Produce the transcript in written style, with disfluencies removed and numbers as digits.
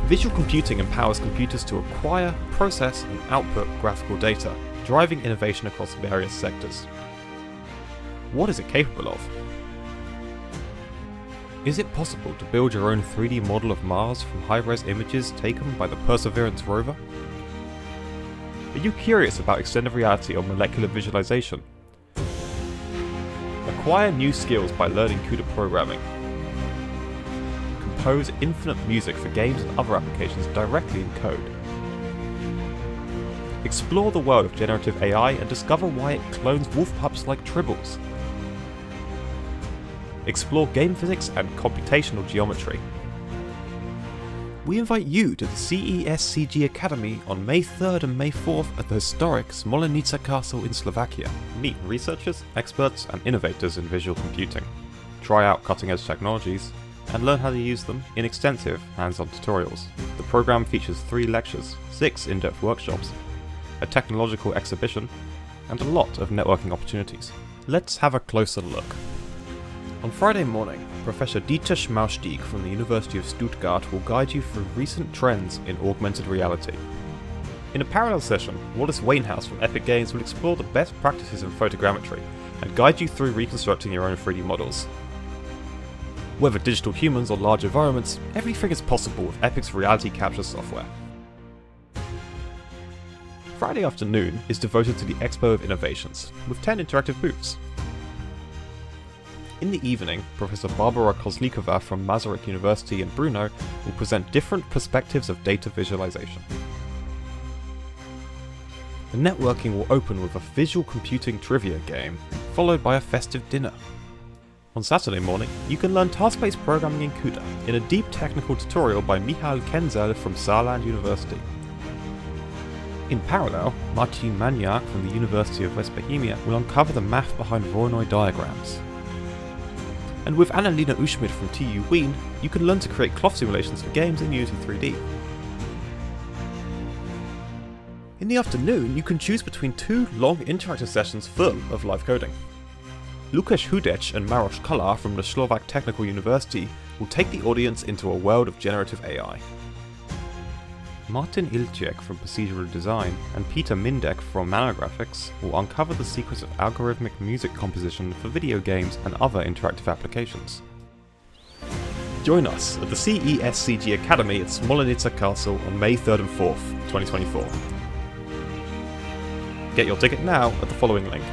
Visual computing empowers computers to acquire, process, and output graphical data, driving innovation across various sectors. What is it capable of? Is it possible to build your own 3D model of Mars from high-res images taken by the Perseverance rover? Are you curious about extended reality or molecular visualization? Acquire new skills by learning CUDA programming. Compose infinite music for games and other applications directly in code. Explore the world of generative AI and discover why it clones wolf pups like tribbles. Explore game physics and computational geometry. We invite you to the CESCG Academy on May 3rd and May 4th at the historic Smolenice Castle in Slovakia. Meet researchers, experts and innovators in visual computing. Try out cutting-edge technologies and learn how to use them in extensive hands-on tutorials. The program features 3 lectures, 6 in-depth workshops, a technological exhibition, and a lot of networking opportunities. Let's have a closer look. On Friday morning, Professor Dieter Schmausstieg from the University of Stuttgart will guide you through recent trends in augmented reality. In a parallel session, Wallace Wainhouse from Epic Games will explore the best practices in photogrammetry and guide you through reconstructing your own 3D models. Whether digital humans or large environments, everything is possible with Epic's reality capture software. Friday afternoon is devoted to the EXPO of Innovations, with 10 interactive booths. In the evening, Professor Barbara Kozlikova from Masaryk University in Brno will present different perspectives of data visualization. The networking will open with a visual computing trivia game, followed by a festive dinner. On Saturday morning, you can learn task-based programming in CUDA in a deep technical tutorial by Michal Kenzel from Saarland University. In parallel, Martin Maniak from the University of West Bohemia will uncover the math behind Voronoi diagrams. And with Annalena Uschmidt from TU Wien, you can learn to create cloth simulations for games in Unity 3D. In the afternoon, you can choose between 2 long interactive sessions full of live coding. Lukáš Hudec and Maroš Kolar from the Slovak Technical University will take the audience into a world of generative AI. Martin Ilček from Procedural Design and Peter Mindek from Nanographics will uncover the secrets of algorithmic music composition for video games and other interactive applications. Join us at the CESCG Academy at Smolenice Castle on May 3rd and 4th, 2024. Get your ticket now at the following link.